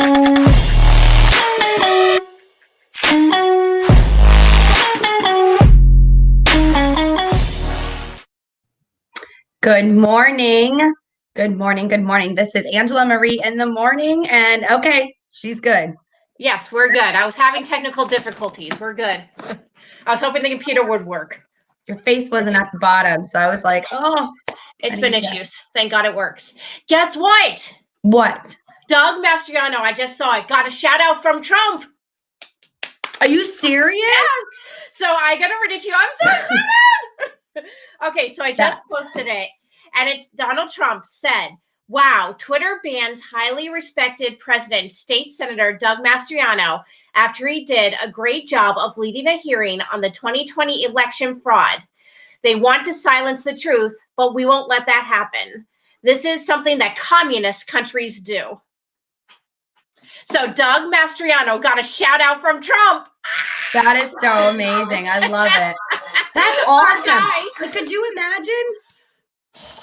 Good morning. Good morning. Good morning. This is Angela Marie in the morning. And okay, she's good. Yes, we're good. I was having technical difficulties. We're good. I was hoping the computer would work. Your face wasn't at the bottom. So I was like, oh. It's been issues. Thank God it works. Guess what? What? Doug Mastriano, I just saw it, got a shout out from Trump. Are you serious? Yes. So I got to read it to you. I'm so excited. Okay, so I just posted it, and it's Donald Trump said, wow, Twitter bans highly respected President, State Senator Doug Mastriano after he did a great job of leading a hearing on the 2020 election fraud. They want to silence the truth, but we won't let that happen. This is something that communist countries do. So Doug Mastriano got a shout out from Trump. That is so amazing. I love it. That's awesome. Could you imagine?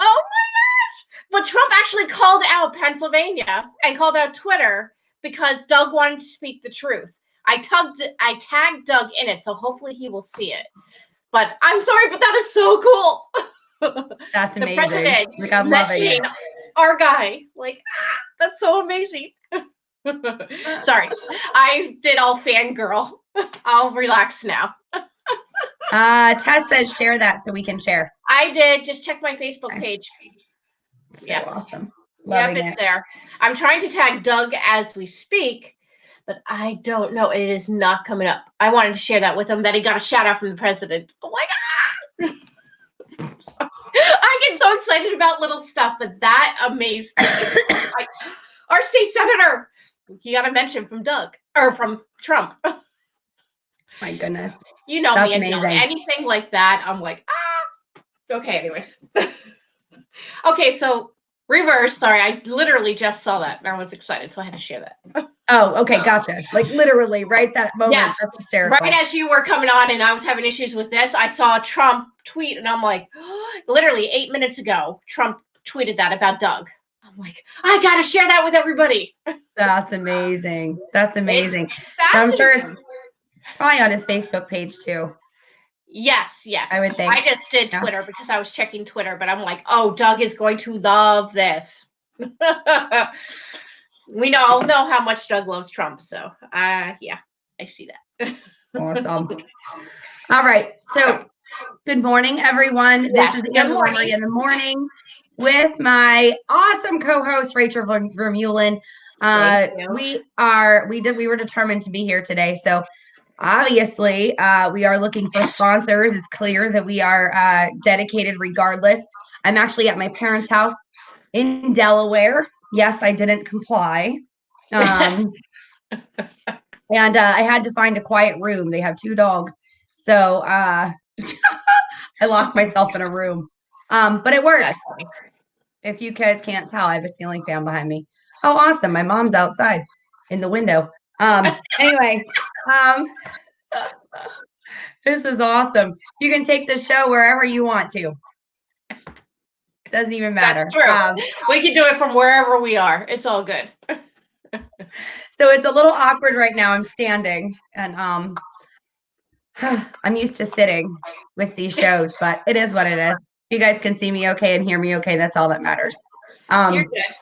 Oh my gosh. But Trump actually called out Pennsylvania and called out Twitter because Doug wanted to speak the truth. I tagged Doug in it, so hopefully he will see it. But I'm sorry, but that is so cool. That's amazing. The president mentioning our guy. That's so amazing. Sorry, I did all fangirl. I'll relax now. Tess says share that so we can share. I did. Just check my Facebook page. So yes. Awesome. Yep, it's there. I'm trying to tag Doug as we speak, but I don't know. It is not coming up. I wanted to share that with him, that he got a shout out from the president. Oh my God. I get so excited about little stuff, but that amazed me. Our state senator. You got to mention from Doug or from Trump. My goodness. You know me, and anything like that, I'm like, ah. Okay, anyways. Okay, so reverse. Sorry, I literally just saw that and I was excited, so I had to share that. Oh, okay, gotcha. Like literally right that moment. Yes, that's hysterical. Right as you were coming on and I was having issues with this, I saw Trump tweet and I'm like, oh, literally 8 minutes ago, Trump tweeted that about Doug. I'm like, I got to share that with everybody. That's amazing. That's amazing. So I'm sure it's probably on his Facebook page too. Yes. I would think. I just did Twitter because I was checking Twitter, but I'm like, oh, Doug is going to love this. We all know how much Doug loves Trump. So, yeah, I see that. Awesome. All right. So, good morning, everyone. Yes, this is Angela Marie in the morning with my awesome co-host Rachel Vermeulen. We were determined to be here today. So obviously we are looking for sponsors. It's clear that we are dedicated regardless. I'm actually at my parents' house in Delaware. Yes, I didn't comply. And I had to find a quiet room. They have 2 dogs. So I locked myself in a room. But it works. If you guys can't tell, I have a ceiling fan behind me. Oh, awesome. My mom's outside in the window. Anyway, this is awesome. You can take the show wherever you want to. Doesn't even matter. That's true. We can do it from wherever we are. It's all good. So it's a little awkward right now. I'm standing and I'm used to sitting with these shows, but it is what it is. You guys can see me okay and hear me okay. That's all that matters. You're good.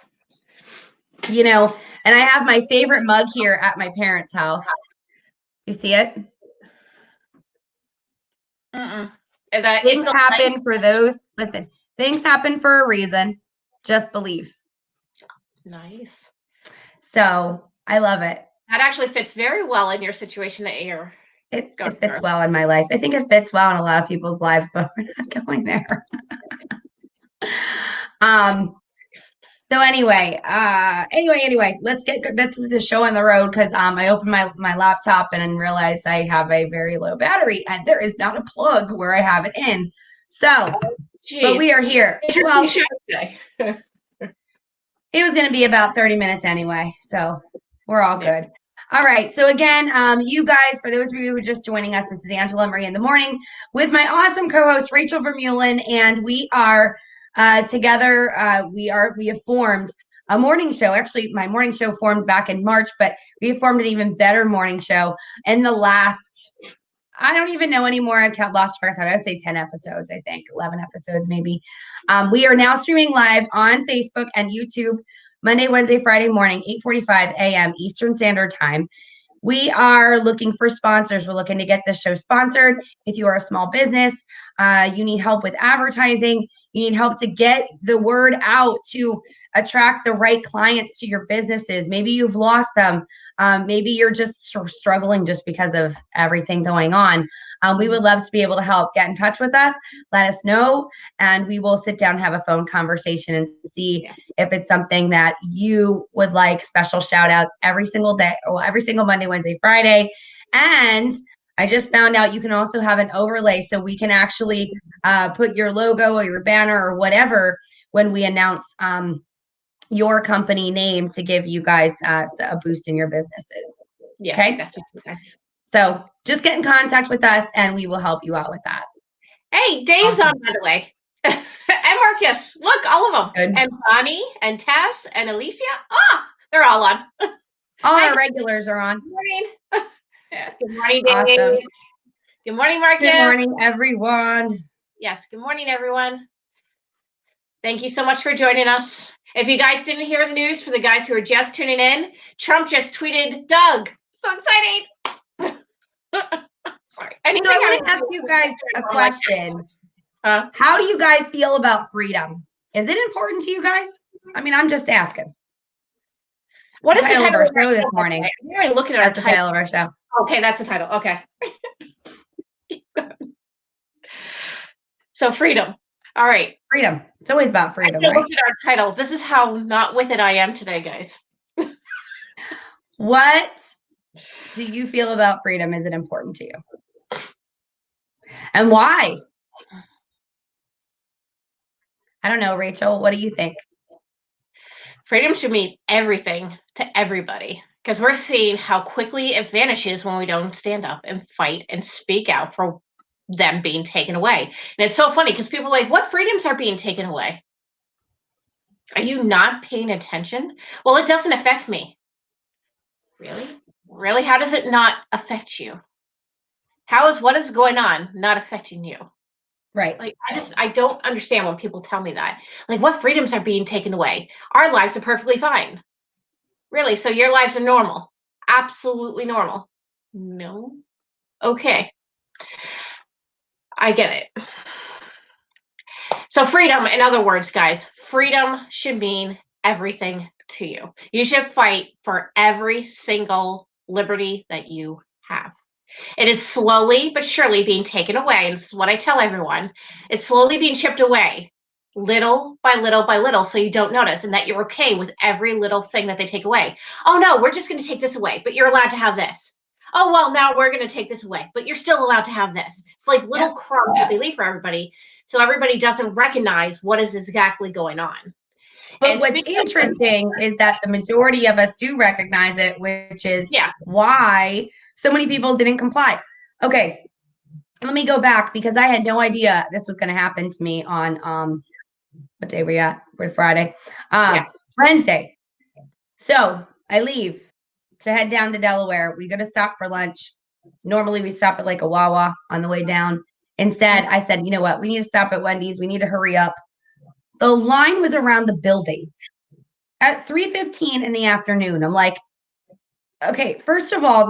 You know, and I have my favorite mug here at my parents' house. You see it? Things happen for those. Listen, things happen for a reason. Just believe. Nice. So I love it. That actually fits very well in your situation that you're. It fits well in my life. I think it fits well in a lot of people's lives, but we're not going there. So anyway, let's get the show on the road because I opened my laptop and realized I have a very low battery and there is not a plug where I have it in. So, but we are here. Well, it was going to be about 30 minutes anyway, so we're all good. All right. So again, you guys, for those of you who are just joining us, this is Angela Marie in the morning with my awesome co-host Rachel Vermeulen, and we are together. We have formed a morning show. Actually, my morning show formed back in March, but we formed an even better morning show in the last, I don't even know anymore. I've lost track of time. I would say 10 episodes, I think, 11 episodes maybe. We are now streaming live on Facebook and YouTube Monday, Wednesday, Friday morning, 8:45 a.m. Eastern Standard Time. We are looking for sponsors. We're looking to get this show sponsored. If you are a small business, you need help with advertising, you need help to get the word out to attract the right clients to your businesses. Maybe you've lost them. Maybe you're just struggling just because of everything going on. We would love to be able to help. Get in touch with us, let us know, and we will sit down and have a phone conversation and see if it's something that you would like. Special shout outs every single day, or every single Monday, Wednesday, Friday. And I just found out you can also have an overlay, so we can actually put your logo or your banner or whatever when we announce your company name to give you guys a boost in your businesses. Yes, okay? Definitely. So just get in contact with us and we will help you out with that. Hey, Dave's on, by the way. And Marcus. Look, all of them. Good. And Bonnie and Tess and Alicia. They're all on. All our regulars are on. Good morning. Good morning, Dave. Awesome. Good morning, Marcus. Good morning, everyone. Yes, good morning, everyone. Thank you so much for joining us. If you guys didn't hear the news, for the guys who are just tuning in, Trump just tweeted Doug. So exciting. Sorry. So I want to ask you guys a question. How do you guys feel about freedom? Is it important to you guys? I mean, I'm just asking. What is the title of our show this morning? We're looking at the title of our show. Okay, that's the title. Okay. So freedom. All right. Freedom. It's always about freedom, right? Look at our title. This is how not with it I am today, guys. What do you feel about freedom? Is it important to you? And why? I don't know, Rachel. What do you think? Freedom should mean everything to everybody, because we're seeing how quickly it vanishes when we don't stand up and fight and speak out for them being taken away. And it's so funny because people are like, what freedoms are being taken away? Are you not paying attention? Well, it doesn't affect me. Really? Really? How does it not affect you? What is going on not affecting you? Right. Like, I don't understand when people tell me that. Like, what freedoms are being taken away? Our lives are perfectly fine. Really? So your lives are normal? Absolutely normal? No? Okay. I get it. So freedom, in other words, guys, freedom should mean everything to you. You should fight for every single liberty that you have. It is slowly but surely being taken away. And this is what I tell everyone. It's slowly being chipped away, little by little by little, so you don't notice, and that you're okay with every little thing that they take away. Oh, no, we're just going to take this away, but you're allowed to have this. Oh, well, now we're going to take this away, but you're still allowed to have this. It's like little crumbs that they leave for everybody, so everybody doesn't recognize what is exactly going on. But what's interesting is that the majority of us do recognize it, which is why so many people didn't comply. Okay, let me go back because I had no idea this was going to happen to me on what day we at? We're Friday. Wednesday. So I leave to head down to Delaware. We go to stop for lunch. Normally we stop at like a Wawa on the way down. Instead, I said, you know what? We need to stop at Wendy's. We need to hurry up. The line was around the building at 3:15 in the afternoon. I'm like, okay, first of all,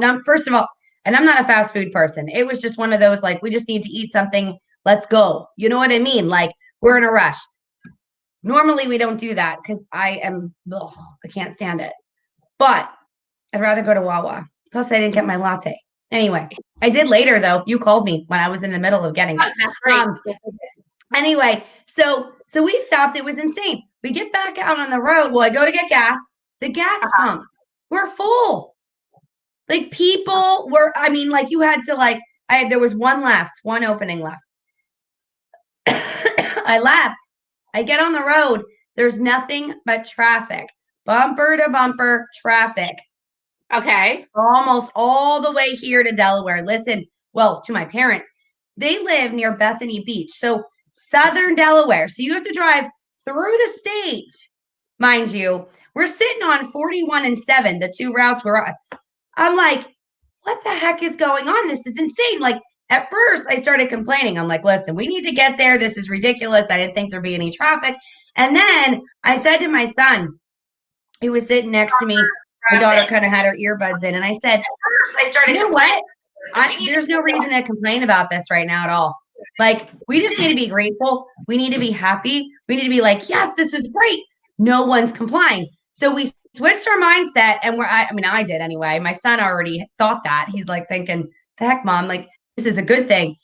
and I'm not a fast food person. It was just one of those, like, we just need to eat something. Let's go. You know what I mean? Like, we're in a rush. Normally we don't do that because I can't stand it. But I'd rather go to Wawa. Plus I didn't get my latte. Anyway, I did later though. You called me when I was in the middle of getting it. Anyway, so we stopped. It was insane. We get back out on the road. Well, I go to get gas. The gas pumps were full. Like people were, I mean, like you had to there was one opening left. I left. I get on the road. There's nothing but traffic. Bumper to bumper traffic. Okay. Almost all the way here to Delaware. Listen, well, to my parents. They live near Bethany Beach. So southern Delaware. So you have to drive through the state, mind you, We're sitting on 41 and 7, the two routes we're on. I'm like, what the heck is going on? This is insane. Like, at first, I started complaining. I'm like, listen, we need to get there. This is ridiculous. I didn't think there'd be any traffic. And then I said to my son, who was sitting next to me, my daughter kind of had her earbuds in, and I said, you know what? There's no reason to complain about this right now at all. Like, we just need to be grateful. We need to be happy. We need to be like, yes, this is great. No one's complying. So we switched our mindset, and I did anyway. My son already thought that. He's like thinking, the heck, Mom, like, this is a good thing.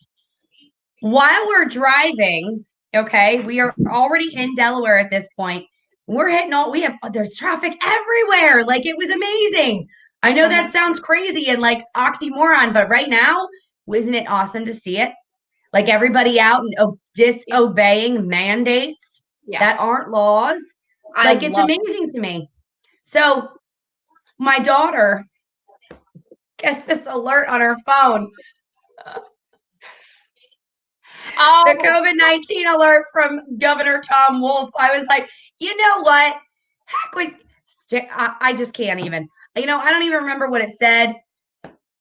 While we're driving, okay, we are already in Delaware at this point. We're hitting there's traffic everywhere. Like, it was amazing. I know that sounds crazy and like oxymoron, but right now, isn't it awesome to see it? Like, everybody out and disobeying mandates that aren't laws. Like, it's amazing to me. So my daughter gets this alert on her phone. The COVID-19 alert from Governor Tom Wolf. I was like, you know what? Heck with, I just can't even. I don't even remember what it said,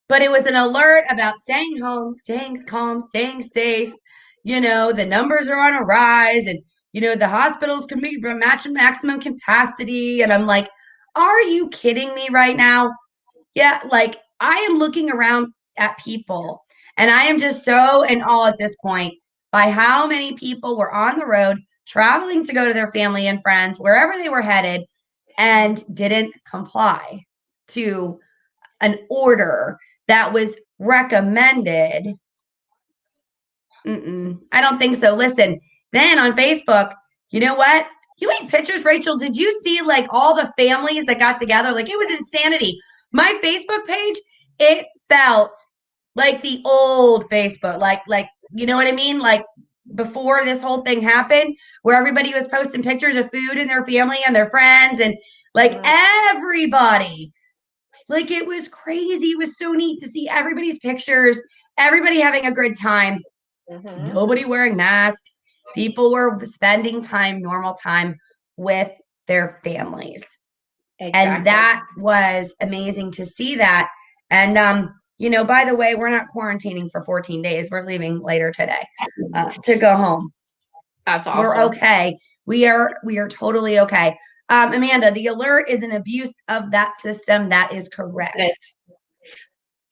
but it was an alert about staying home, staying calm, staying safe. The numbers are on a rise, and, the hospitals can be matching maximum capacity. And I'm like, are you kidding me right now? Yeah, like, I am looking around at people, and I am just so in awe at this point by how many people were on the road traveling to go to their family and friends, wherever they were headed, and didn't comply to an order that was recommended. I don't think so. Listen, then on Facebook, you know what? You made pictures, Rachel. Did you see like all the families that got together? Like, it was insanity. My Facebook page, it felt like the old Facebook, like, you know what I mean? Like, before this whole thing happened, where everybody was posting pictures of food and their family and their friends, and like everybody, like, it was crazy. It was so neat to see everybody's pictures, everybody having a good time, nobody wearing masks. People were spending normal time with their families. Exactly. And that was amazing to see that. And, by the way, we're not quarantining for 14 days. We're leaving later today to go home. That's awesome. We're okay. We are totally okay. Amanda, the alert is an abuse of that system. That is correct.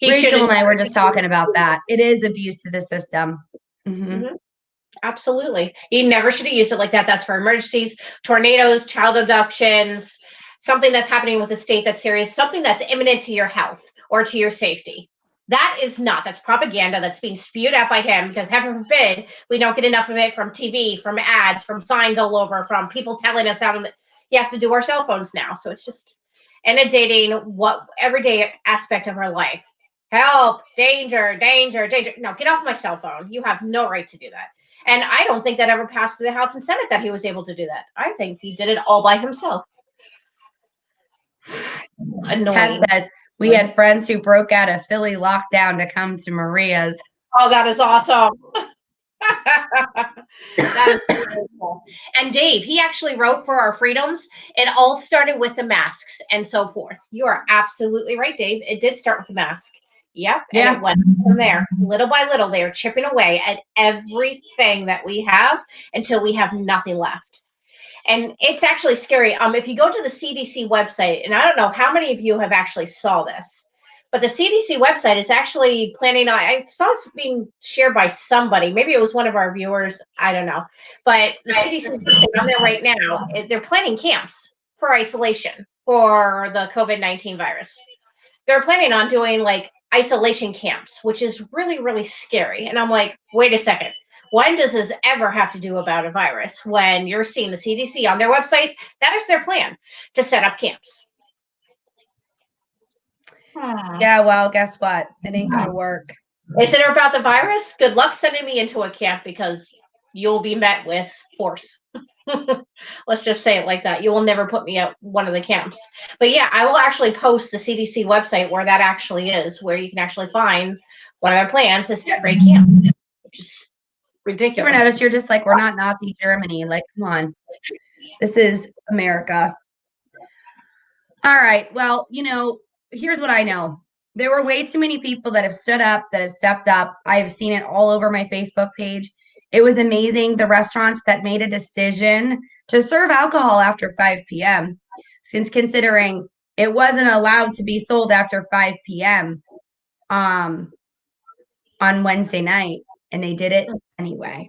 Rachel and I were just talking about that. It is abuse of the system. Absolutely. You never should have used it like that. That's for emergencies, tornadoes, child abductions, something that's happening with the state that's serious, something that's imminent to your health or to your safety. That's propaganda that's being spewed out by him, because heaven forbid we don't get enough of it from TV, from ads, from signs all over, from people telling us he has to do our cell phones now. So it's just inundating what everyday aspect of our life. Help, danger, danger, danger. No, get off my cell phone. You have no right to do that. And I don't think that ever passed through the House and Senate that he was able to do that. I think he did it all by himself. Tess says, we had friends who broke out of Philly lockdown to come to Maria's. Oh, that is awesome. That is cool. And Dave, he actually wrote for our freedoms. It all started with the masks and so forth. You are absolutely right, Dave. It did start with the mask. Yep. Yeah. And it went from there. Little by little, they are chipping away at everything that we have until we have nothing left. And it's actually scary. If you go to the CDC website, and I don't know how many of you have actually saw this, but the CDC website is actually planning on, I saw it's being shared by somebody. Maybe it was one of our viewers. I don't know. But the CDC is on there right now. They're planning camps for isolation for the COVID-19 virus. They're planning on doing like isolation camps, which is really, really scary. And I'm like, wait a second. When does this ever have to do about a virus? When you're seeing the CDC on their website, that is their plan, to set up camps. Yeah, well, guess what? It ain't going to work. Is it about the virus? Good luck sending me into a camp, because you'll be met with force. Let's just say it like that. You will never put me at one of the camps. But yeah, I will actually post the CDC website where that actually is, where you can actually find one of their plans is to create camps, which is ridiculous. You ever notice you're just like, we're not Nazi Germany. Like, come on. This is America. All right. Well, here's what I know. There were way too many people that have stood up, that have stepped up. I've seen it all over my Facebook page. It was amazing. The restaurants that made a decision to serve alcohol after 5 p.m., since considering it wasn't allowed to be sold after 5 p.m. On Wednesday night, and they did it anyway.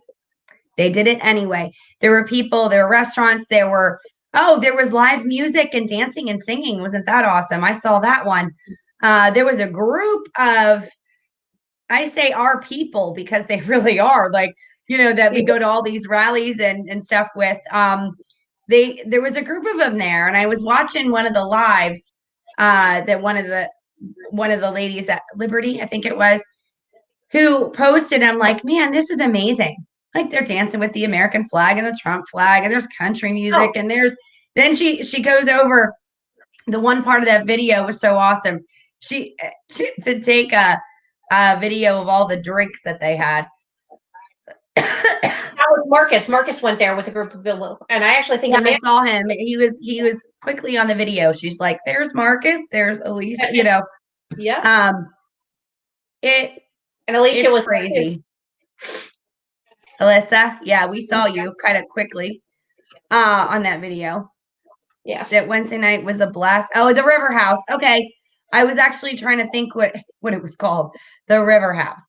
They did it anyway. There were people, there were restaurants, there was live music and dancing and singing. Wasn't that awesome? I saw that one. There was a group of, I say our people because they really are, like, that we go to all these rallies and stuff with. There was a group of them there, and I was watching one of the lives that one of the ladies at Liberty, I think it was, who posted. I'm like, man, this is amazing. Like, they're dancing with the American flag and the Trump flag, and there's country music, and then she goes over. The one part of that video was so awesome. She to take a video of all the drinks that they had. That was Marcus. Marcus went there with a group of people, and I actually think I saw him. He was quickly on the video. She's like, "There's Marcus. There's Alicia." Yeah. And Alicia was crazy. Alyssa, yeah, we saw you kind of quickly on that video. Yes. That Wednesday night was a blast. Oh, the River House. Okay. I was actually trying to think what it was called. The River House.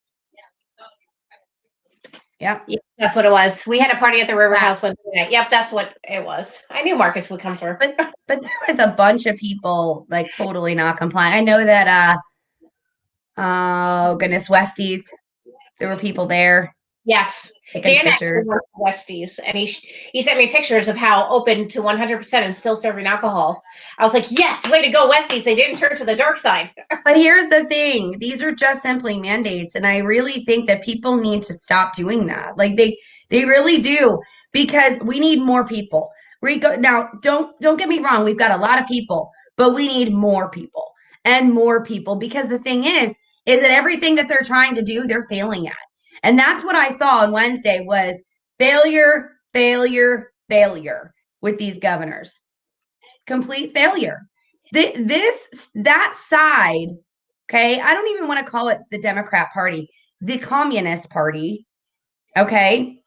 Yep. Yeah, that's what it was. We had a party at the River House Wednesday night. Yep, that's what it was. I knew Marcus would come through. But there was a bunch of people like totally not compliant. I know that oh goodness, Westies. There were people there. Yes. Dan actually worked for Westies, and he sent me pictures of how open to 100% and still serving alcohol. I was like, yes, way to go, Westies. They didn't turn to the dark side. But here's the thing. These are just simply mandates, and I really think that people need to stop doing that. Like they really do, because we need more people. Now, don't get me wrong. We've got a lot of people, but we need more people and more people, because the thing is that everything that they're trying to do, they're failing at. And that's what I saw on Wednesday was failure, failure, failure with these governors. Complete failure. That side, okay, I don't even want to call it the Democrat Party, the Communist Party, okay?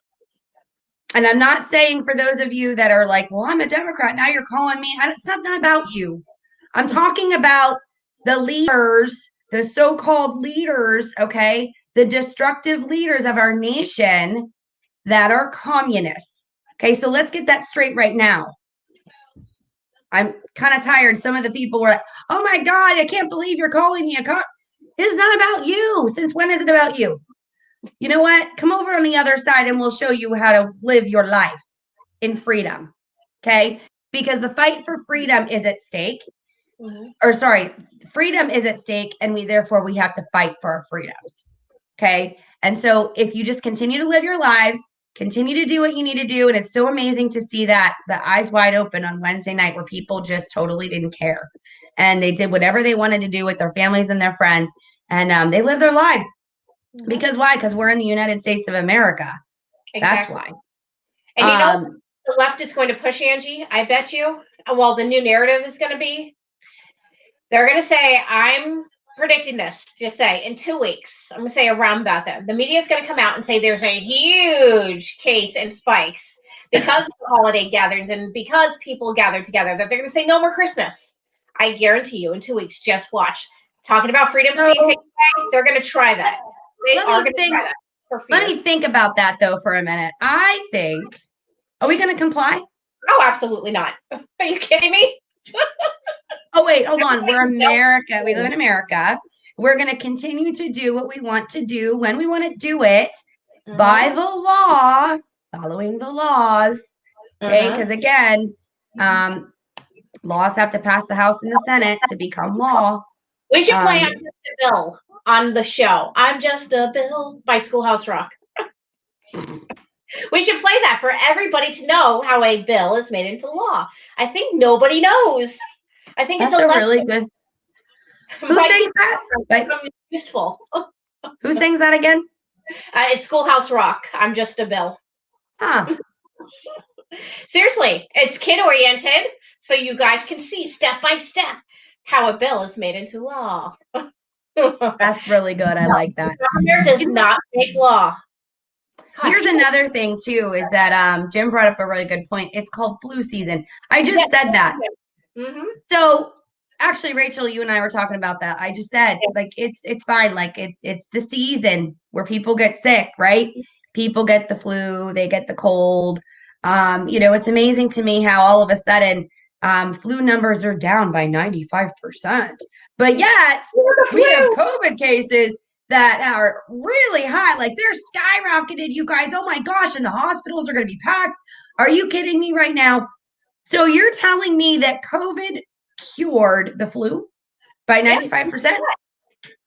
And I'm not saying, for those of you that are like, well, I'm a Democrat, now you're calling me. It's not about you. I'm talking about the leaders, the so-called leaders, okay? The destructive leaders of our nation that are communists. Okay, so let's get that straight right now. I'm kind of tired. Some of the people were like, oh my God, I can't believe you're calling me a cop. It's not about you. Since when is it about you? You know what? Come over on the other side and we'll show you how to live your life in freedom. Okay? Because the fight for freedom is at stake. Or sorry, freedom is at stake, and we have to fight for our freedoms. Okay. And so if you just continue to live your lives, continue to do what you need to do. And it's so amazing to see that the eyes wide open on Wednesday night, where people just totally didn't care. And they did whatever they wanted to do with their families and their friends. And they live their lives. Because why? Because we're in the United States of America. Exactly. That's why. And the left is going to push, Angie, I bet you. Well, the new narrative is going to be, they're going to say, I'm predicting this, just say in 2 weeks, I'm going to say around about that, the media is going to come out and say there's a huge case in spikes because of the holiday gatherings and because people gather together, that they're going to say no more Christmas. I guarantee you, in 2 weeks, just watch. Talking about freedom being taken away, they're going to try that. They are going to try that. Let me think about that, though, for a minute. I think, are we going to comply? Oh, absolutely not. Are you kidding me? Oh, wait, hold on. We're America. We live in America. We're going to continue to do what we want to do when we want to do it by the law, following the laws. Okay. Because again, laws have to pass the House and the Senate to become law. We should play I'm Just a Bill on the show. I'm Just a Bill by Schoolhouse Rock. We should play that for everybody to know how a bill is made into law. I think nobody knows. I think that's a really good. Who sings that? Useful. Who sings that again? It's Schoolhouse Rock. I'm Just a Bill. Huh. Seriously, it's kid oriented. so you guys can see step by step how a bill is made into law. That's really good. I like that. The governor does not make law. Here's another thing too, is that Jim brought up a really good point. It's called flu season. I just said that. Mm-hmm. So actually, Rachel, you and I were talking about that. I just said, like, it's fine. Like it's the season where people get sick, right? People get the flu, they get the cold. It's amazing to me how all of a sudden flu numbers are down by 95%. But yet we have COVID cases that are really high. Like they're skyrocketed, you guys. Oh my gosh, and the hospitals are going to be packed. Are you kidding me right now? So you're telling me that COVID cured the flu by 95%?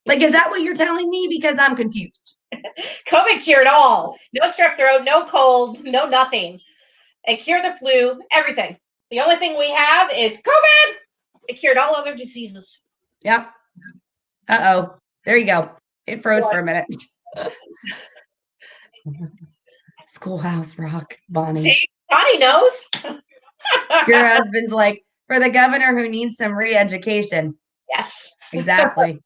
Like, is that what you're telling me? Because I'm confused. COVID cured all. No strep throat, no cold, no nothing. It cured the flu, everything. The only thing we have is COVID. It cured all other diseases. Yep. Uh-oh. There you go. It froze for a minute. Schoolhouse Rock, Bonnie. See, Bonnie knows. Your husband's like, for the governor who needs some re-education. Yes. Exactly.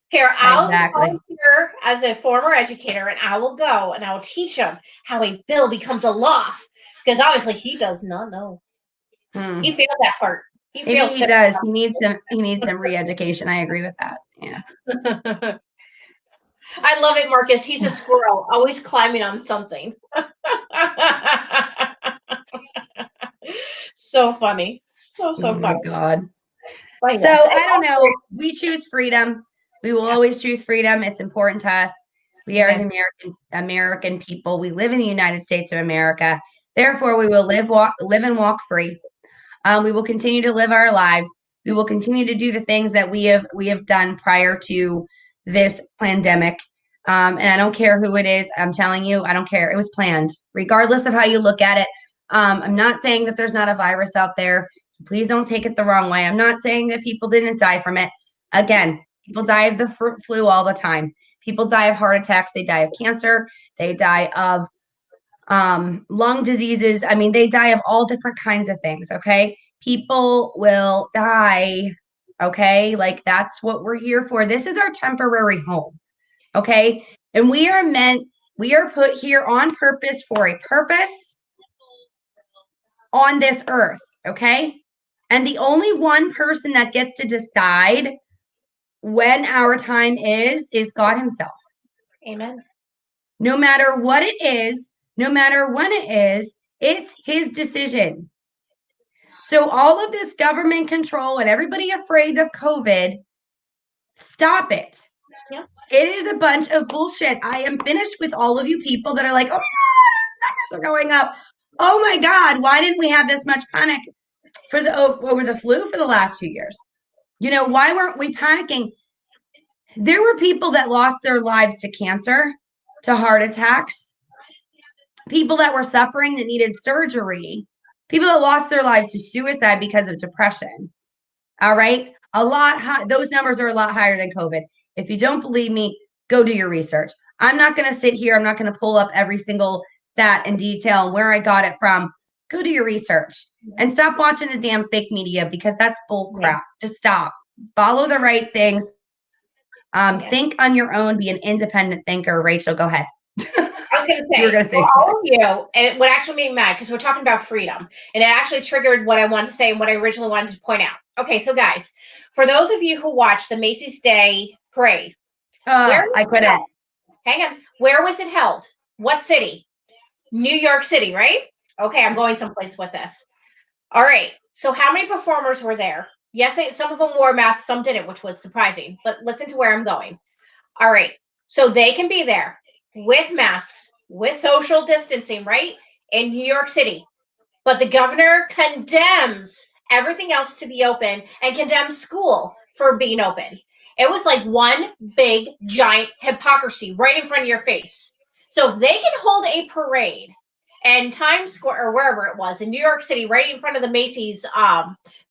Here, I'll volunteer as a former educator, and I will go and I will teach him how a bill becomes a law. Because obviously he does not know. He failed that part. Maybe he does. He needs some re-education. I agree with that. Yeah. I love it, Marcus. He's a squirrel, always climbing on something. So funny. So funny. Oh my God. So I don't know. We choose freedom. We will always choose freedom. It's important to us. We are the American people. We live in the United States of America. Therefore, we will live and walk free. We will continue to live our lives. We will continue to do the things that we have done prior to this pandemic. And I don't care who it is. I'm telling you, I don't care. It was planned, regardless of how you look at it. I'm not saying that there's not a virus out there. So please don't take it the wrong way. I'm not saying that people didn't die from it. Again, people die of the flu all the time. People die of heart attacks. They die of cancer. They die of lung diseases. I mean, they die of all different kinds of things. Okay. People will die. Okay. Like that's what we're here for. This is our temporary home. Okay. And we are put here on purpose for a purpose on this earth. Okay. And the only one person that gets to decide when our time is God himself. Amen. No matter what it is, no matter when it is, it's his decision. So all of this government control and everybody afraid of COVID, stop it. Yeah. It is a bunch of bullshit. I am finished with all of you people that are like, oh my God, numbers are going up. Oh my God, why didn't we have this much panic over the flu for the last few years? Why weren't we panicking? There were people that lost their lives to cancer, to heart attacks, people that were suffering that needed surgery, people that lost their lives to suicide because of depression. All right. Those numbers are a lot higher than COVID. If you don't believe me, go do your research. I'm not going to sit here. I'm not going to pull up every single stat in detail and where I got it from. Go do your research and stop watching the damn fake media because that's bull crap. Just stop. Follow the right things. Think on your own. Be an independent thinker. Rachel, go ahead. I was going to say, you were say all of you, it would actually make me mad because we're talking about freedom. And it actually triggered what I wanted to say and what I originally wanted to point out. Okay, so guys, for those of you who watched the Macy's Day Parade, I couldn't. Hang on. Where was it held? What city? New York City, right? Okay, I'm going someplace with this. All right. So how many performers were there? Yes, some of them wore masks, some didn't, which was surprising. But listen to where I'm going. All right. So they can be there with masks, with social distancing, right? In New York City. But the governor condemns everything else to be open and condemns school for being open. It was like one big, giant hypocrisy right in front of your face. So if they can hold a parade in Times Square or wherever it was in New York City, right in front of the Macy's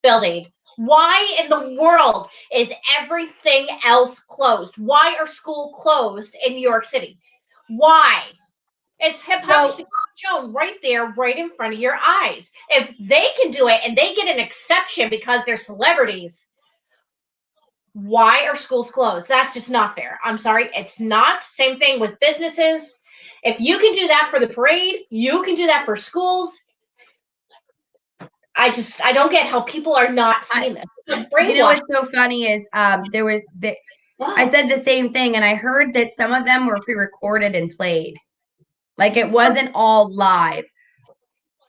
building, why in the world is everything else closed? Why are schools closed in New York City? Why? It's hypocrisy. shown right there, right in front of your eyes. If they can do it and they get an exception because they're celebrities, why are schools closed? That's just not fair. I'm sorry. It's not. Same thing with businesses. If you can do that for the parade, you can do that for schools. I don't get how people are not seeing this. You know what's so funny is there was I said the same thing, and I heard that some of them were pre-recorded and played. Like it wasn't all live.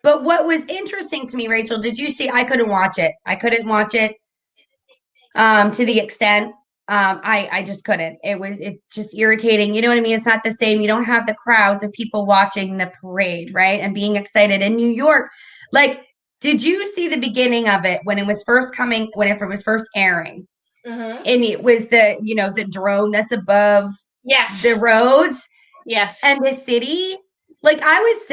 But what was interesting to me, Rachel, did you see? I couldn't watch it. I couldn't watch it to the extent I just couldn't. It's just irritating. You know what I mean? It's not the same. You don't have the crowds of people watching the parade, right? And being excited in New York. Like, did you see the beginning of it when it was first airing? Mm-hmm. And it was the drone that's above the roads. Yes. And the city. Like, I was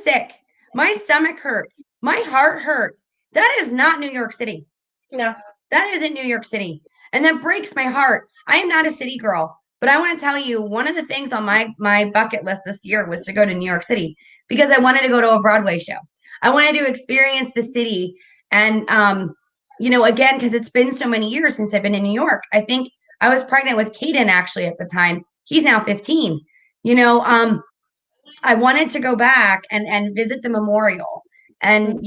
sick. My stomach hurt. My heart hurt. That is not New York City. No. That isn't New York City. And that breaks my heart. I am not a city girl. But I want to tell you, one of the things on my bucket list this year was to go to New York City because I wanted to go to a Broadway show. I wanted to experience the city. And, again, because it's been so many years since I've been in New York. I think I was pregnant with Caden actually at the time. He's now 15. I wanted to go back and visit the memorial and,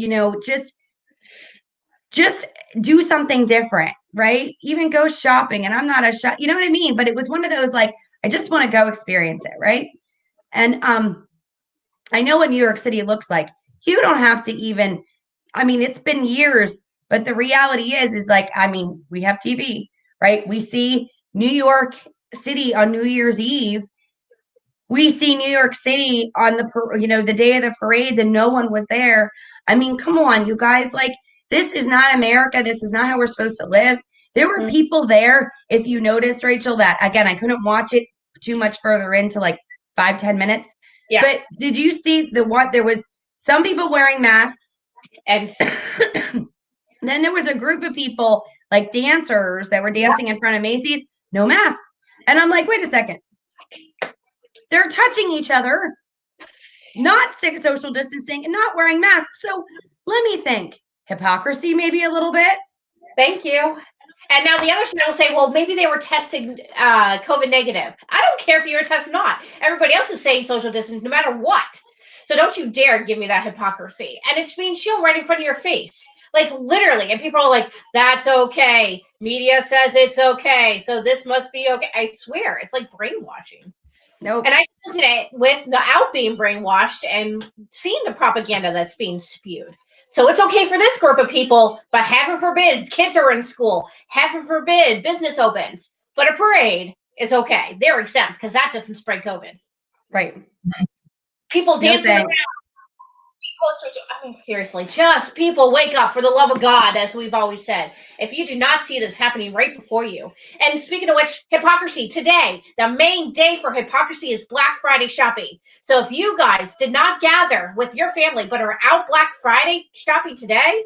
just do something different, right? Even go shopping. And I'm not a shop, you know what I mean? But it was one of those, like, I just want to go experience it, right? And I know what New York City looks like. You don't have to even, it's been years, but the reality is like, we have TV, right? We see New York City on New Year's Eve. We see New York City on the day of the parades and no one was there. Come on, you guys, like, this is not America. This is not how we're supposed to live. There were people there, if you noticed, Rachel, that, again, I couldn't watch it too much further into like 5-10 minutes. Yeah. But did you see there was some people wearing masks? And then there was a group of people, like dancers, that were dancing in front of Macy's, no masks. And I'm like, wait a second. They're touching each other, not social distancing, and not wearing masks. So let me think. Hypocrisy, maybe a little bit. Thank you. And now the other side will say, well, maybe they were tested COVID negative. I don't care if you were tested or not. Everybody else is saying social distance no matter what. So don't you dare give me that hypocrisy. And it's being shown right in front of your face. Like, literally. And people are like, that's okay. Media says it's okay. So this must be okay. I swear, it's like brainwashing. Nope. And I look at it without being brainwashed and seeing the propaganda that's being spewed. So it's okay for this group of people, but heaven forbid kids are in school. Heaven forbid business opens. But a parade is okay. They're exempt because that doesn't spread COVID. Right. People dancing around. Seriously, just people wake up for the love of God, as we've always said. If you do not see this happening right before you. And speaking of which, hypocrisy, today, the main day for hypocrisy is Black Friday shopping. So if you guys did not gather with your family but are out Black Friday shopping today,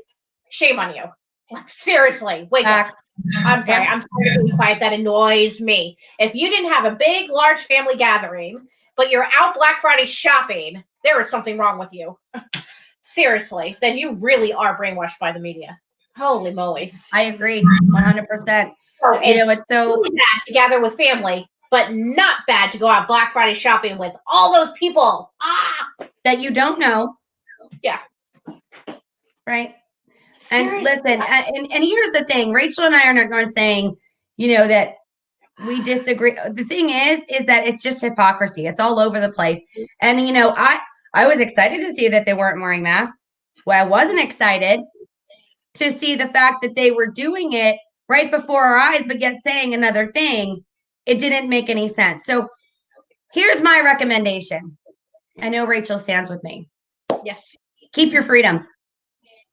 shame on you. Like, seriously, wake up. I'm sorry, I'm trying to be quiet. That annoys me. If you didn't have a big, large family gathering, but you're out Black Friday shopping, there is something wrong with you. Seriously, then you really are brainwashed by the media. Holy moly. I agree 100%. So it's so really bad to gather with family, but not bad to go out Black Friday shopping with all those people that you don't know. Yeah. Right. Seriously. And listen, and here's the thing. Rachel and I are not saying, that we disagree. The thing is that it's just hypocrisy. It's all over the place. And, I was excited to see that they weren't wearing masks. Well, I wasn't excited to see the fact that they were doing it right before our eyes, but yet saying another thing. It didn't make any sense. So here's my recommendation. I know Rachel stands with me. Yes. Keep your freedoms.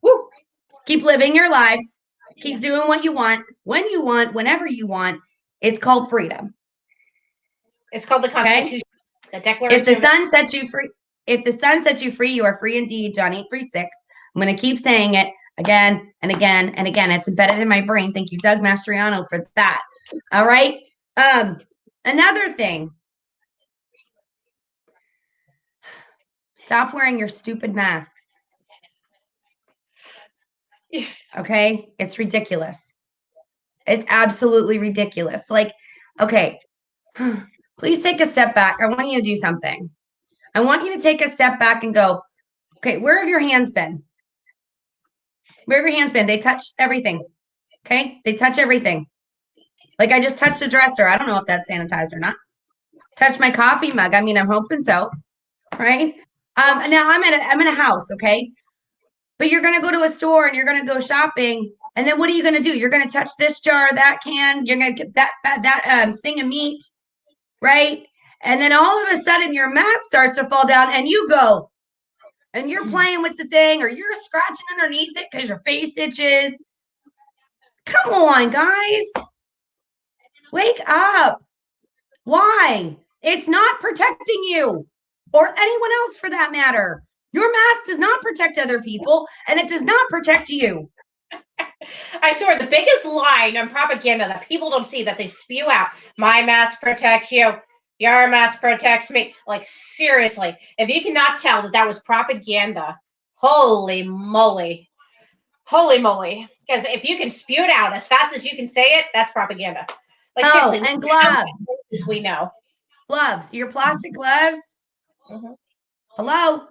Woo. Keep living your lives. Keep doing what you want, when you want, whenever you want. It's called freedom. It's called the Constitution. Okay? The Declaration. If the sun sets you free, you are free indeed. John 8:36. I'm going to keep saying it again and again and again. It's embedded in my brain. Thank you, Doug Mastriano, for that. All right. Another thing. Stop wearing your stupid masks. Okay? It's ridiculous. It's absolutely ridiculous. Like, okay, please take a step back. I want you to do something. I want you to take a step back and go, okay, where have your hands been? Where have your hands been? They touch everything. Okay? They touch everything. Like I just touched the dresser. I don't know if that's sanitized or not. Touch my coffee mug. I mean, I'm hoping so. Right? Now I'm in a house, okay? But you're gonna go to a store and you're gonna go shopping, and then what are you gonna do? You're gonna touch this jar, that can, you're gonna get that thing of meat, right? And then all of a sudden your mask starts to fall down, and you go, and you're playing with the thing, or you're scratching underneath it because your face itches. Come on, guys. Wake up. Why? It's not protecting you or anyone else for that matter. Your mask does not protect other people, and it does not protect you. I swear, the biggest line and propaganda that people don't see that they spew out, my mask protects you, your mask protects me. Like, seriously, if you cannot tell that was propaganda, holy moly. Holy moly. Because if you can spew it out as fast as you can say it, that's propaganda. Like, seriously, and gloves. We know. Gloves. Your plastic gloves. Mm-hmm. Hello.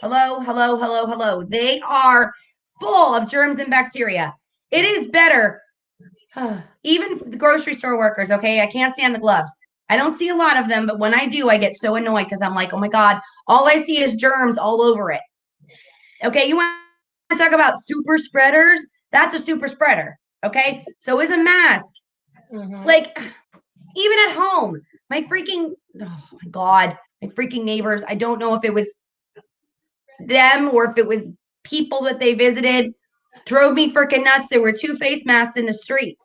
Hello, hello, hello, hello. They are full of germs and bacteria. It is better. Even the grocery store workers, okay? I can't stand the gloves. I don't see a lot of them, but when I do, I get so annoyed because I'm like, oh my God, all I see is germs all over it. Okay, you want to talk about super spreaders? That's a super spreader, okay? So is a mask. Mm-hmm. Like, even at home, my freaking, oh my God, my freaking neighbors, I don't know if it was them or if it was people that they visited, drove me freaking nuts. There were 2 face masks in the street.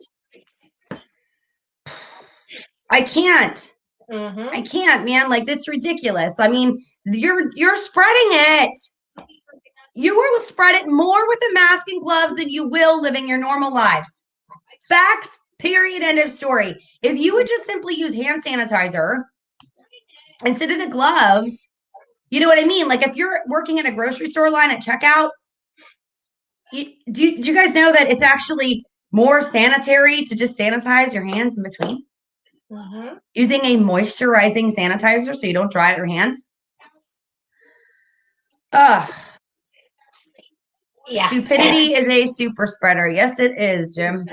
I can't. Mm-hmm. I can't, man. Like, that's ridiculous. I mean, you're spreading it. You will spread it more with a mask and gloves than you will living your normal lives. Facts, period, end of story. If you would just simply use hand sanitizer instead of the gloves, you know what I mean? Like if you're working in a grocery store line at checkout, do you guys know that it's actually more sanitary to just sanitize your hands in between? Mm-hmm. Using a moisturizing sanitizer so you don't dry out your hands. Yeah. Stupidity is a super spreader. Yes, it is, Jim.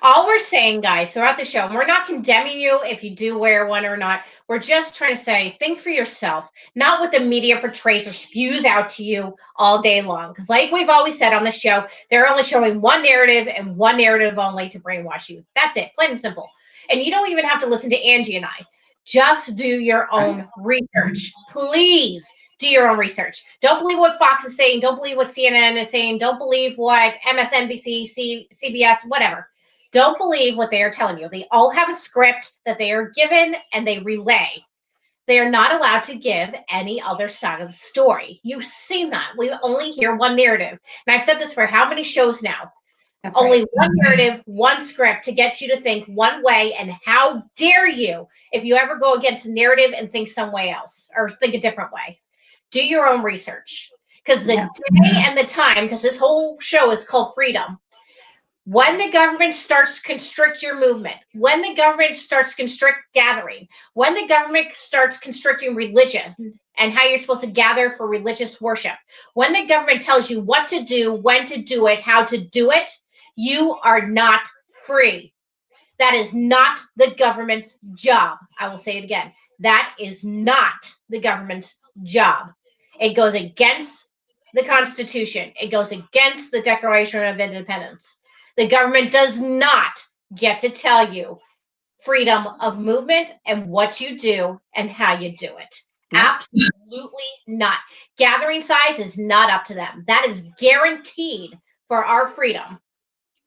All we're saying, guys, throughout the show, and we're not condemning you if you do wear one or not. We're just trying to say, think for yourself, not what the media portrays or spews out to you all day long. Because like we've always said on the show, they're only showing one narrative and one narrative only to brainwash you. That's it, plain and simple. And you don't even have to listen to Angie and I. Just do your own research. Please do your own research. Don't believe what Fox is saying. Don't believe what CNN is saying. Don't believe what MSNBC, CBS, whatever. Don't believe what they are telling you. They all have a script that they are given and they relay. They are not allowed to give any other side of the story. You've seen that. We only hear one narrative. And I've said this for how many shows now? That's only right. One narrative, one script to get you to think one way. And how dare you if you ever go against a narrative and think some way else or think a different way. Do your own research. Because the day and the time, because this whole show is called Freedom. When the government starts to constrict your movement, when the government starts to constrict gathering, when the government starts constricting religion and how you're supposed to gather for religious worship, when the government tells you what to do, when to do it, how to do it, you are not free. That is not the government's job. I will say it again. That is not the government's job. It goes against the Constitution. It goes against the Declaration of Independence. The government does not get to tell you freedom of movement and what you do and how you do it. Absolutely not. Gathering size is not up to them. That is guaranteed for our freedom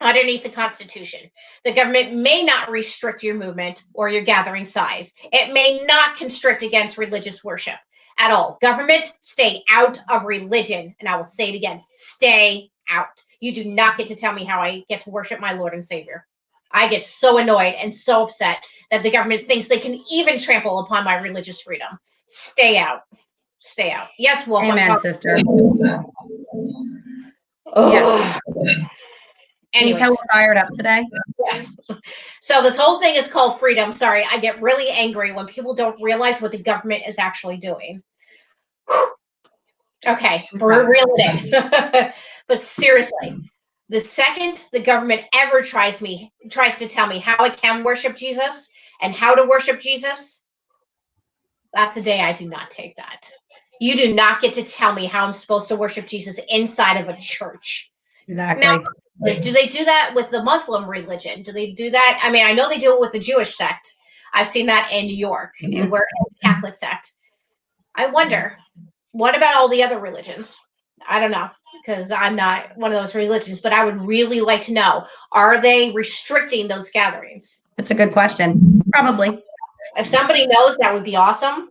underneath the Constitution. The government may not restrict your movement or your gathering size. It may not constrict against religious worship at all. Government, stay out of religion. And I will say it again, stay out. You do not get to tell me how I get to worship my Lord and Savior. I get so annoyed and so upset that the government thinks they can even trample upon my religious freedom. Stay out. stay out. Yes, Wolf. Amen, sister. Yeah. Can you tell we're fired up today? Yes. So this whole thing is called freedom. Sorry, I get really angry when people don't realize what the government is actually doing. Okay, we're reeling in. But seriously, the second the government ever tries to tell me how I can worship Jesus and how to worship Jesus, that's the day I do not take that. You do not get to tell me how I'm supposed to worship Jesus inside of a church. Exactly. Now, do they do that with the Muslim religion? Do they do that? I mean, I know they do it with the Jewish sect. I've seen that in New York, and we're in the Catholic sect. I wonder, what about all the other religions? I don't know, because I'm not one of those religions, but I would really like to know, are they restricting those gatherings? That's a good question. Probably. If somebody knows, that would be awesome.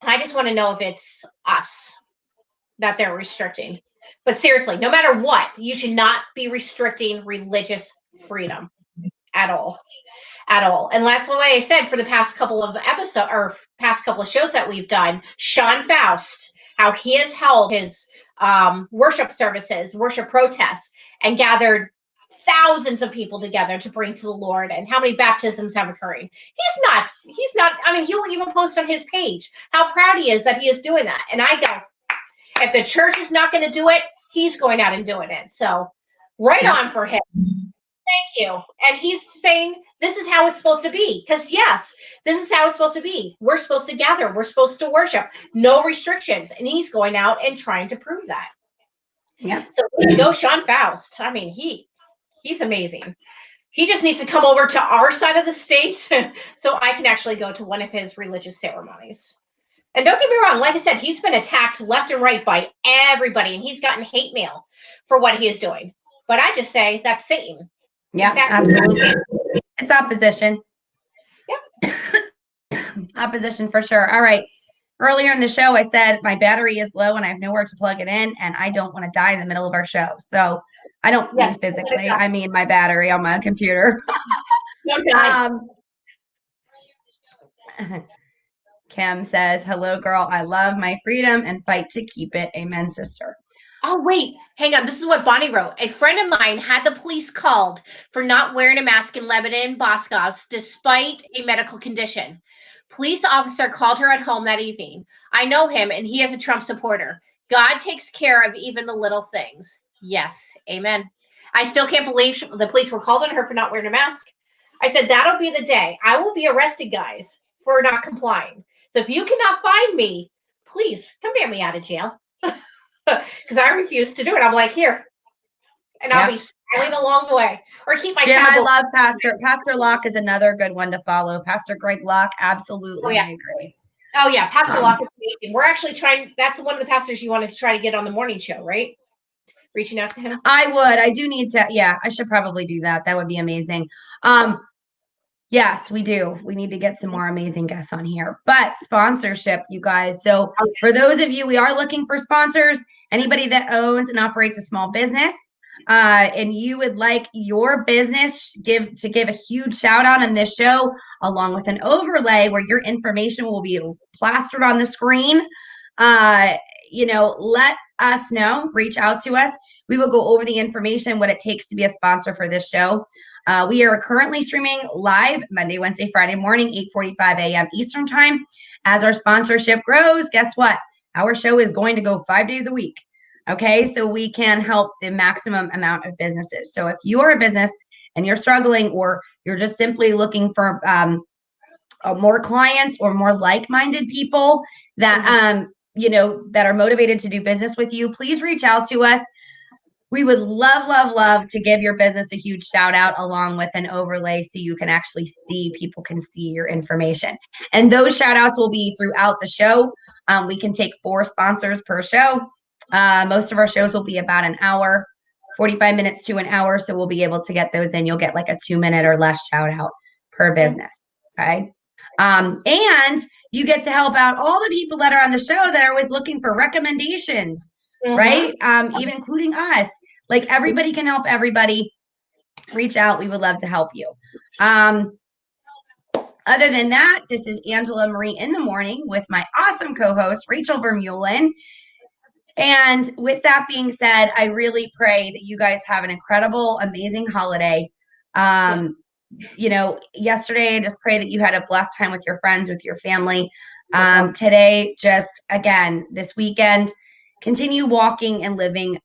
I just want to know if it's us that they're restricting. But seriously, no matter what, you should not be restricting religious freedom at all. At all. And that's why I said for the past couple of episodes or past couple of shows that we've done, Sean Faust, how he has held his worship services, worship protests, and gathered thousands of people together to bring to the Lord, and how many baptisms have occurred. He's not, I mean, he'll even post on his page how proud he is that he is doing that. And I go, if the church is not going to do it, he's going out and doing it. So right on for him. Thank you. And he's saying this is how it's supposed to be. Because yes, this is how it's supposed to be. We're supposed to gather. We're supposed to worship. No restrictions. And he's going out and trying to prove that. Yeah. So go Sean Faust. I mean, he's amazing. He just needs to come over to our side of the state so I can actually go to one of his religious ceremonies. And don't get me wrong, like I said, he's been attacked left and right by everybody, and he's gotten hate mail for what he is doing. But I just say that's Satan. Yeah, exactly. Absolutely. It's opposition. Yep. Opposition for sure. All right. Earlier in the show, I said my battery is low and I have nowhere to plug it in, and I don't want to die in the middle of our show. So I don't mean physically. I mean my battery on my computer. Kim says, hello, girl. I love my freedom and fight to keep it. Amen, sister. Oh, wait. Hang on. This is what Bonnie wrote. A friend of mine had the police called for not wearing a mask in Lebanon, Boscov's, despite a medical condition. Police officer called her at home that evening. I know him, and he is a Trump supporter. God takes care of even the little things. Yes. Amen. I still can't believe the police were called on her for not wearing a mask. I said, that'll be the day. I will be arrested, guys, for not complying. So if you cannot find me, please come get me out of jail. Because I refuse to do it. I'm like, here. And I'll be smiling along the way. Or keep my Jim, I love Pastor. Pastor Locke is another good one to follow. Pastor Greg Locke, absolutely. I agree. Oh, yeah. Pastor Locke is amazing. We're actually trying, that's one of the pastors you wanted to try to get on the morning show, right? Reaching out to him? I would. I do need to. Yeah, I should probably do that. That would be amazing. Yes, we do. We need to get some more amazing guests on here. But sponsorship, you guys. So for those of you, we are looking for sponsors. Anybody that owns and operates a small business, and you would like your business to give a huge shout out in this show, along with an overlay where your information will be plastered on the screen. Let us know. Reach out to us. We will go over the information, what it takes to be a sponsor for this show. We are currently streaming live Monday, Wednesday, Friday morning, 8:45 a.m. Eastern time. As our sponsorship grows, guess what? Our show is going to go 5 days a week. Okay, so we can help the maximum amount of businesses. So if you are a business and you're struggling, or you're just simply looking for more clients or more like-minded people that that are motivated to do business with you, please reach out to us. We would love to give your business a huge shout out along with an overlay so you can actually people can see your information. And those shout outs will be throughout the show. We can take 4 sponsors per show. Most of our shows will be about an hour, 45 minutes to an hour. So we'll be able to get those in. You'll get like a 2-minute or less shout out per business. Okay. And you get to help out all the people that are on the show that are always looking for recommendations, right? Even including us. Like everybody can help everybody. Reach out. We would love to help you. Other than that, this is Angela Marie in the morning with my awesome co-host, Rachel Vermeulen. And with that being said, I really pray that you guys have an incredible, amazing holiday. Yesterday, I just pray that you had a blessed time with your friends, with your family. Today, just again, this weekend, continue walking and living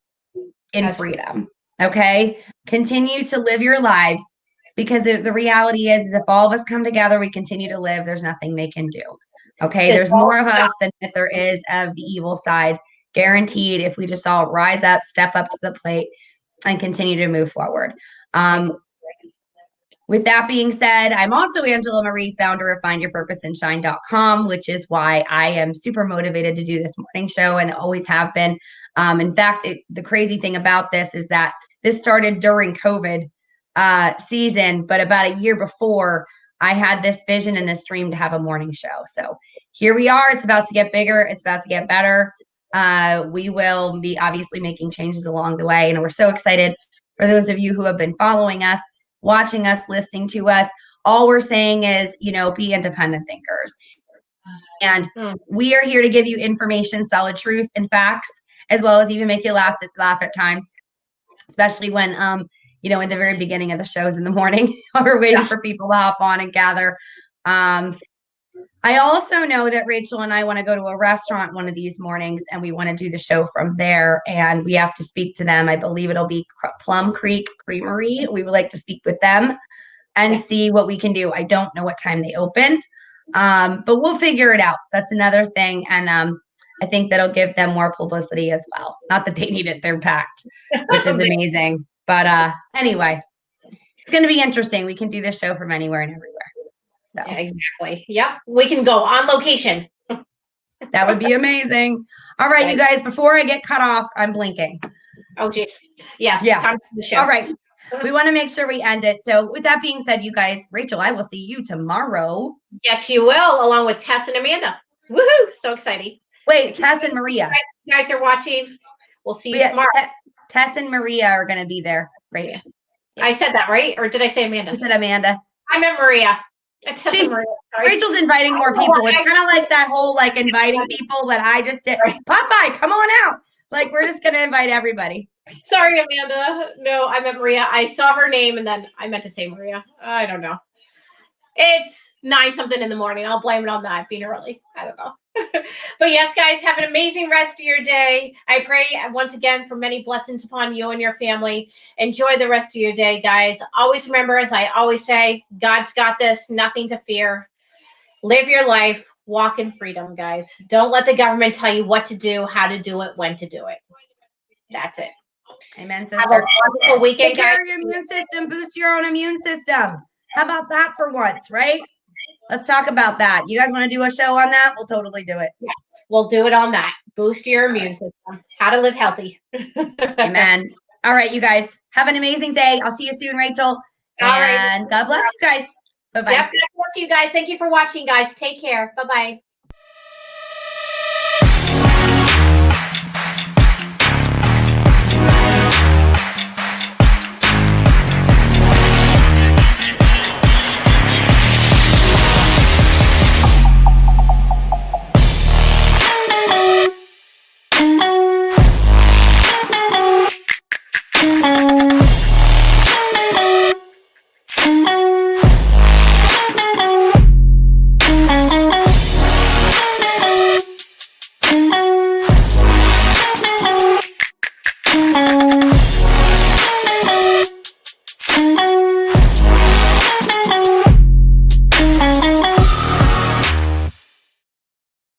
in freedom. Okay. Continue to live your lives, because the reality is if all of us come together, we continue to live, there's nothing they can do. Okay. There's more of us than that there is of the evil side. Guaranteed, if we just all rise up, step up to the plate, and continue to move forward. With that being said, I'm also Angela Marie, founder of findyourpurposeandshine.com, which is why I am super motivated to do this morning show and always have been. In fact, the crazy thing about this is that this started during COVID season, but about a year before, I had this vision and this dream to have a morning show. So here we are. It's about to get bigger. It's about to get better. We will be obviously making changes along the way. And we're so excited for those of you who have been following us, watching us, listening to us. All we're saying is, be independent thinkers. And we are here to give you information, solid truth, and facts, as well as even make you laugh at times, especially when, in the very beginning of the shows in the morning, we're waiting for people to hop on and gather. I also know that Rachel and I want to go to a restaurant one of these mornings, and we want to do the show from there, and we have to speak to them. I believe it'll be Plum Creek Creamery. We would like to speak with them and see what we can do. I don't know what time they open, but we'll figure it out. That's another thing, and I think that'll give them more publicity as well. Not that they need it, they're packed, which is amazing. But anyway, it's going to be interesting. We can do this show from anywhere and everywhere. So. Yeah, exactly. Yep. We can go on location. That would be amazing. All right, you guys, before I get cut off, I'm blinking. Oh, geez. Yes. Yeah. Time for the show. All right. We want to make sure we end it. So with that being said, you guys, Rachel, I will see you tomorrow. Yes, you will, along with Tess and Amanda. Woohoo. So exciting. Wait, Tess and Maria. You guys are watching. We'll see you tomorrow. Tess and Maria are going to be there. Right. Yeah. I said that, right? Or did I say Amanda? You said Amanda. I meant Maria. Rachel's inviting more people. It's kind of like that whole inviting people that I just did. Popeye, come on out. We're just going to invite everybody. Sorry, Amanda. No, I meant Maria. I saw her name and then I meant to say Maria. I don't know. It's 9-something in the morning. I'll blame it on that being early. I don't know. But yes, guys, have an amazing rest of your day. I pray once again for many blessings upon you and your family. Enjoy the rest of your day, guys. Always remember, as I always say, God's got this, nothing to fear. Live your life, walk in freedom, guys. Don't let the government tell you what to do, how to do it, when to do it. That's it. Amen, sister. Have a wonderful weekend, guys. Take care of your immune system. Boost your own immune system. How about that for once, right? Let's talk about that. You guys want to do a show on that? We'll totally do it. Yes, we'll do it on that. Boost your immune system. How to live healthy. Amen. All right, you guys. Have an amazing day. I'll see you soon, Rachel. And God bless you guys. Bye-bye. Yep, God bless you guys. Thank you for watching, guys. Take care. Bye-bye.